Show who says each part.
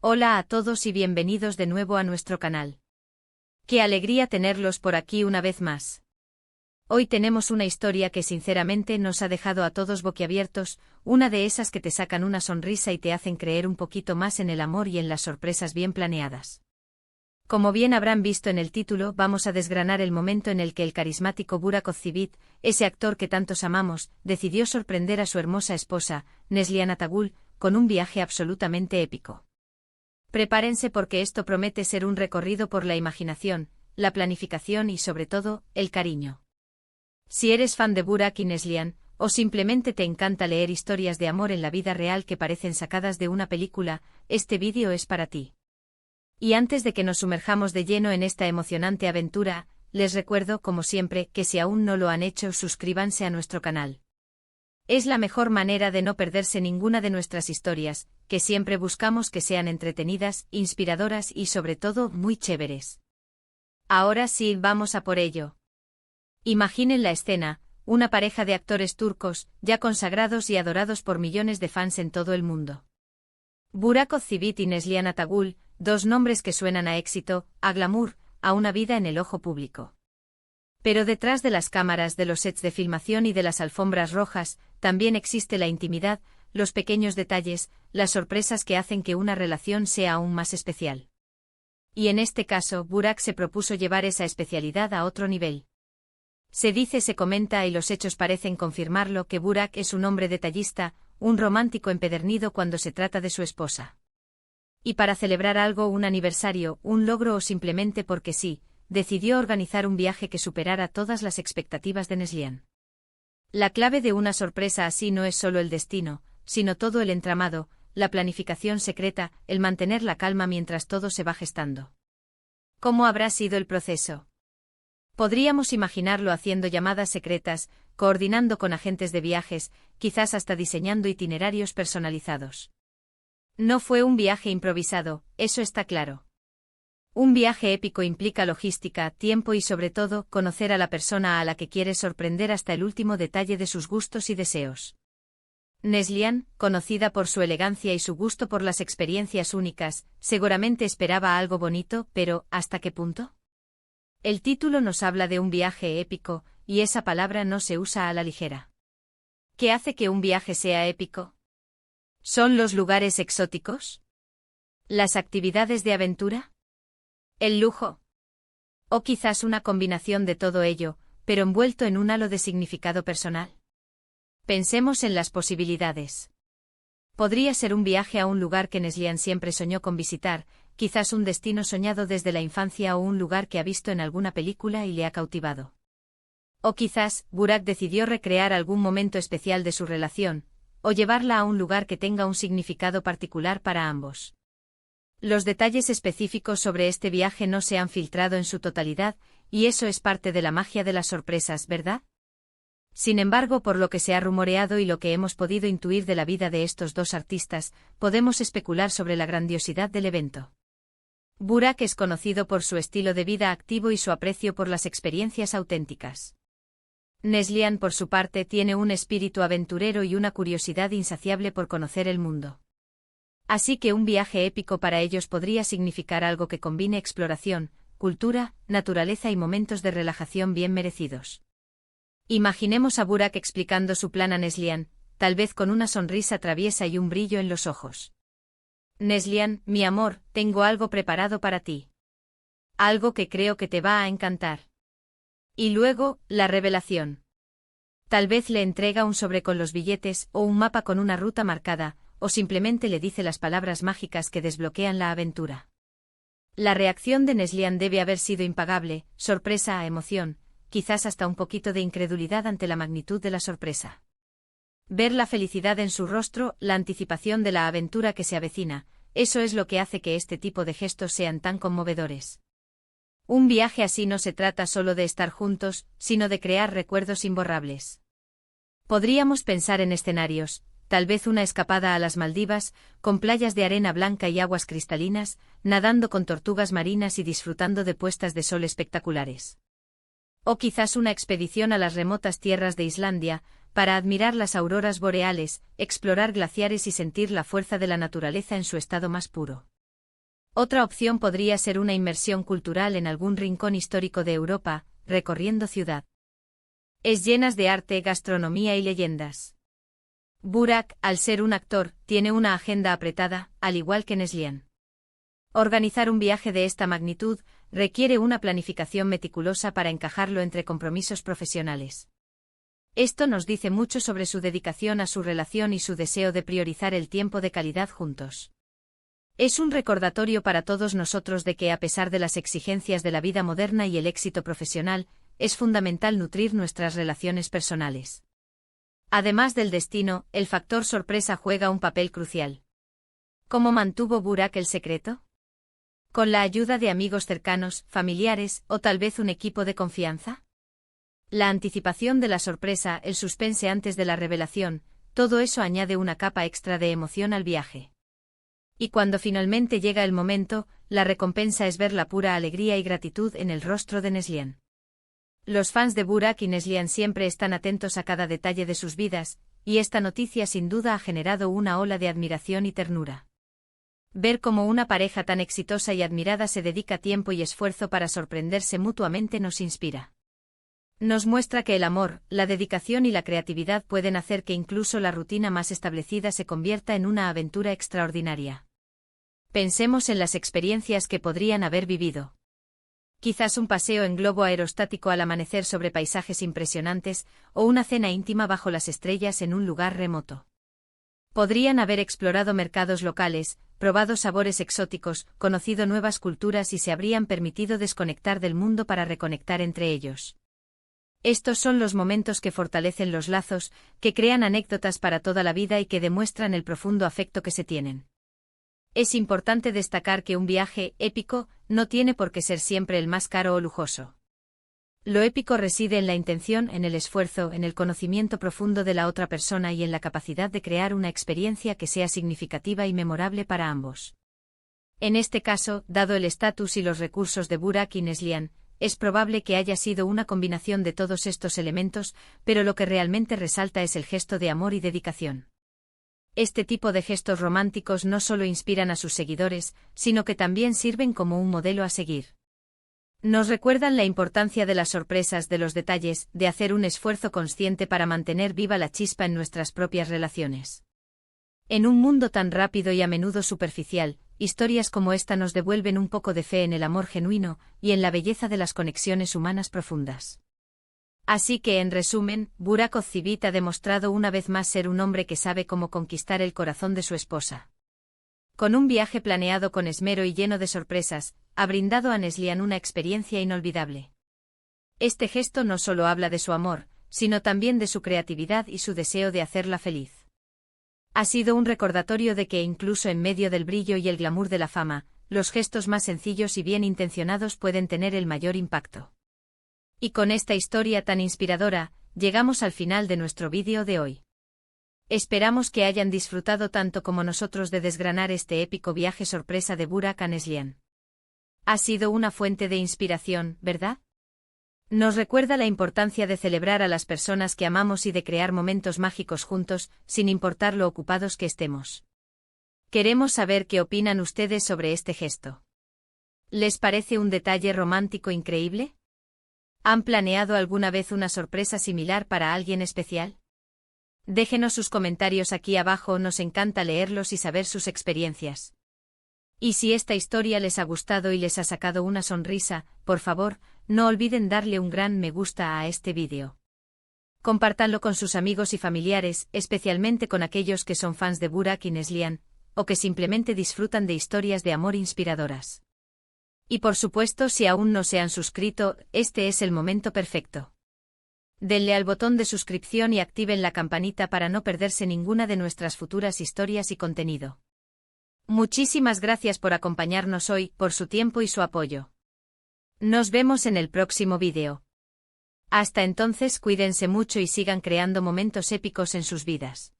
Speaker 1: Hola a todos y bienvenidos de nuevo a nuestro canal. Qué alegría tenerlos por aquí una vez más. Hoy tenemos una historia que sinceramente nos ha dejado a todos boquiabiertos, una de esas que te sacan una sonrisa y te hacen creer un poquito más en el amor y en las sorpresas bien planeadas. Como bien habrán visto en el título, vamos a desgranar el momento en el que el carismático Burak Özçivit, ese actor que tantos amamos, decidió sorprender a su hermosa esposa, Neslihan Atagül, con un viaje absolutamente épico. Prepárense porque esto promete ser un recorrido por la imaginación, la planificación y sobre todo, el cariño. Si eres fan de Burak y Neslihan, o simplemente te encanta leer historias de amor en la vida real que parecen sacadas de una película, este vídeo es para ti. Y antes de que nos sumerjamos de lleno en esta emocionante aventura, les recuerdo, como siempre, que si aún no lo han hecho, suscríbanse a nuestro canal. Es la mejor manera de no perderse ninguna de nuestras historias, que siempre buscamos que sean entretenidas, inspiradoras y sobre todo muy chéveres. Ahora sí, vamos a por ello. Imaginen la escena, una pareja de actores turcos, ya consagrados y adorados por millones de fans en todo el mundo. Burak Özçivit y Neslihan Atagül, dos nombres que suenan a éxito, a glamour, a una vida en el ojo público. Pero detrás de las cámaras, de los sets de filmación y de las alfombras rojas, también existe la intimidad, los pequeños detalles, las sorpresas que hacen que una relación sea aún más especial. Y en este caso, Burak se propuso llevar esa especialidad a otro nivel. Se dice, se comenta y los hechos parecen confirmarlo que Burak es un hombre detallista, un romántico empedernido cuando se trata de su esposa. Y para celebrar algo, un aniversario, un logro o simplemente porque sí, decidió organizar un viaje que superara todas las expectativas de Neslihan. La clave de una sorpresa así no es solo el destino, sino todo el entramado, la planificación secreta, el mantener la calma mientras todo se va gestando. ¿Cómo habrá sido el proceso? Podríamos imaginarlo haciendo llamadas secretas, coordinando con agentes de viajes, quizás hasta diseñando itinerarios personalizados. No fue un viaje improvisado, eso está claro. Un viaje épico implica logística, tiempo y sobre todo, conocer a la persona a la que quieres sorprender hasta el último detalle de sus gustos y deseos. Neslihan, conocida por su elegancia y su gusto por las experiencias únicas, seguramente esperaba algo bonito, pero ¿hasta qué punto? El título nos habla de un viaje épico, y esa palabra no se usa a la ligera. ¿Qué hace que un viaje sea épico? ¿Son los lugares exóticos? ¿Las actividades de aventura? ¿El lujo? ¿O quizás una combinación de todo ello, pero envuelto en un halo de significado personal? Pensemos en las posibilidades. Podría ser un viaje a un lugar que Neslihan siempre soñó con visitar, quizás un destino soñado desde la infancia o un lugar que ha visto en alguna película y le ha cautivado. O quizás, Burak decidió recrear algún momento especial de su relación, o llevarla a un lugar que tenga un significado particular para ambos. Los detalles específicos sobre este viaje no se han filtrado en su totalidad, y eso es parte de la magia de las sorpresas, ¿verdad? Sin embargo, por lo que se ha rumoreado y lo que hemos podido intuir de la vida de estos dos artistas, podemos especular sobre la grandiosidad del evento. Burak es conocido por su estilo de vida activo y su aprecio por las experiencias auténticas. Neslihan, por su parte, tiene un espíritu aventurero y una curiosidad insaciable por conocer el mundo. Así que un viaje épico para ellos podría significar algo que combine exploración, cultura, naturaleza y momentos de relajación bien merecidos. Imaginemos a Burak explicando su plan a Neslihan, tal vez con una sonrisa traviesa y un brillo en los ojos. Neslihan, mi amor, tengo algo preparado para ti. Algo que creo que te va a encantar. Y luego, la revelación. Tal vez le entrega un sobre con los billetes o un mapa con una ruta marcada, o simplemente le dice las palabras mágicas que desbloquean la aventura. La reacción de Neslihan debe haber sido impagable, sorpresa a emoción, quizás hasta un poquito de incredulidad ante la magnitud de la sorpresa. Ver la felicidad en su rostro, la anticipación de la aventura que se avecina, eso es lo que hace que este tipo de gestos sean tan conmovedores. Un viaje así no se trata solo de estar juntos, sino de crear recuerdos imborrables. Podríamos pensar en escenarios, tal vez una escapada a las Maldivas, con playas de arena blanca y aguas cristalinas, nadando con tortugas marinas y disfrutando de puestas de sol espectaculares. O quizás una expedición a las remotas tierras de Islandia, para admirar las auroras boreales, explorar glaciares y sentir la fuerza de la naturaleza en su estado más puro. Otra opción podría ser una inmersión cultural en algún rincón histórico de Europa, recorriendo ciudad. Es llenas de arte, gastronomía y leyendas. Burak, al ser un actor, tiene una agenda apretada, al igual que Neslihan. Organizar un viaje de esta magnitud requiere una planificación meticulosa para encajarlo entre compromisos profesionales. Esto nos dice mucho sobre su dedicación a su relación y su deseo de priorizar el tiempo de calidad juntos. Es un recordatorio para todos nosotros de que, a pesar de las exigencias de la vida moderna y el éxito profesional, es fundamental nutrir nuestras relaciones personales. Además del destino, el factor sorpresa juega un papel crucial. ¿Cómo mantuvo Burak el secreto? ¿Con la ayuda de amigos cercanos, familiares o tal vez un equipo de confianza? La anticipación de la sorpresa, el suspense antes de la revelación, todo eso añade una capa extra de emoción al viaje. Y cuando finalmente llega el momento, la recompensa es ver la pura alegría y gratitud en el rostro de Neslihan. Los fans de Burak y Neslihan siempre están atentos a cada detalle de sus vidas, y esta noticia sin duda ha generado una ola de admiración y ternura. Ver cómo una pareja tan exitosa y admirada se dedica tiempo y esfuerzo para sorprenderse mutuamente nos inspira. Nos muestra que el amor, la dedicación y la creatividad pueden hacer que incluso la rutina más establecida se convierta en una aventura extraordinaria. Pensemos en las experiencias que podrían haber vivido. Quizás un paseo en globo aerostático al amanecer sobre paisajes impresionantes, o una cena íntima bajo las estrellas en un lugar remoto. Podrían haber explorado mercados locales, probado sabores exóticos, conocido nuevas culturas y se habrían permitido desconectar del mundo para reconectar entre ellos. Estos son los momentos que fortalecen los lazos, que crean anécdotas para toda la vida y que demuestran el profundo afecto que se tienen. Es importante destacar que un viaje épico no tiene por qué ser siempre el más caro o lujoso. Lo épico reside en la intención, en el esfuerzo, en el conocimiento profundo de la otra persona y en la capacidad de crear una experiencia que sea significativa y memorable para ambos. En este caso, dado el estatus y los recursos de Burak y Neslihan, es probable que haya sido una combinación de todos estos elementos, pero lo que realmente resalta es el gesto de amor y dedicación. Este tipo de gestos románticos no solo inspiran a sus seguidores, sino que también sirven como un modelo a seguir. Nos recuerdan la importancia de las sorpresas, de los detalles, de hacer un esfuerzo consciente para mantener viva la chispa en nuestras propias relaciones. En un mundo tan rápido y a menudo superficial, historias como esta nos devuelven un poco de fe en el amor genuino y en la belleza de las conexiones humanas profundas. Así que, en resumen, Burak Ozcivit ha demostrado una vez más ser un hombre que sabe cómo conquistar el corazón de su esposa. Con un viaje planeado con esmero y lleno de sorpresas, ha brindado a Neslihan una experiencia inolvidable. Este gesto no solo habla de su amor, sino también de su creatividad y su deseo de hacerla feliz. Ha sido un recordatorio de que incluso en medio del brillo y el glamour de la fama, los gestos más sencillos y bien intencionados pueden tener el mayor impacto. Y con esta historia tan inspiradora, llegamos al final de nuestro vídeo de hoy. Esperamos que hayan disfrutado tanto como nosotros de desgranar este épico viaje sorpresa de Burak a Neslihan. Ha sido una fuente de inspiración, ¿verdad? Nos recuerda la importancia de celebrar a las personas que amamos y de crear momentos mágicos juntos, sin importar lo ocupados que estemos. Queremos saber qué opinan ustedes sobre este gesto. ¿Les parece un detalle romántico increíble? ¿Han planeado alguna vez una sorpresa similar para alguien especial? Déjenos sus comentarios aquí abajo, nos encanta leerlos y saber sus experiencias. Y si esta historia les ha gustado y les ha sacado una sonrisa, por favor, no olviden darle un gran me gusta a este vídeo. Compártanlo con sus amigos y familiares, especialmente con aquellos que son fans de Burak y Neslihan, o que simplemente disfrutan de historias de amor inspiradoras. Y por supuesto, si aún no se han suscrito, este es el momento perfecto. Denle al botón de suscripción y activen la campanita para no perderse ninguna de nuestras futuras historias y contenido. Muchísimas gracias por acompañarnos hoy, por su tiempo y su apoyo. Nos vemos en el próximo vídeo. Hasta entonces, cuídense mucho y sigan creando momentos épicos en sus vidas.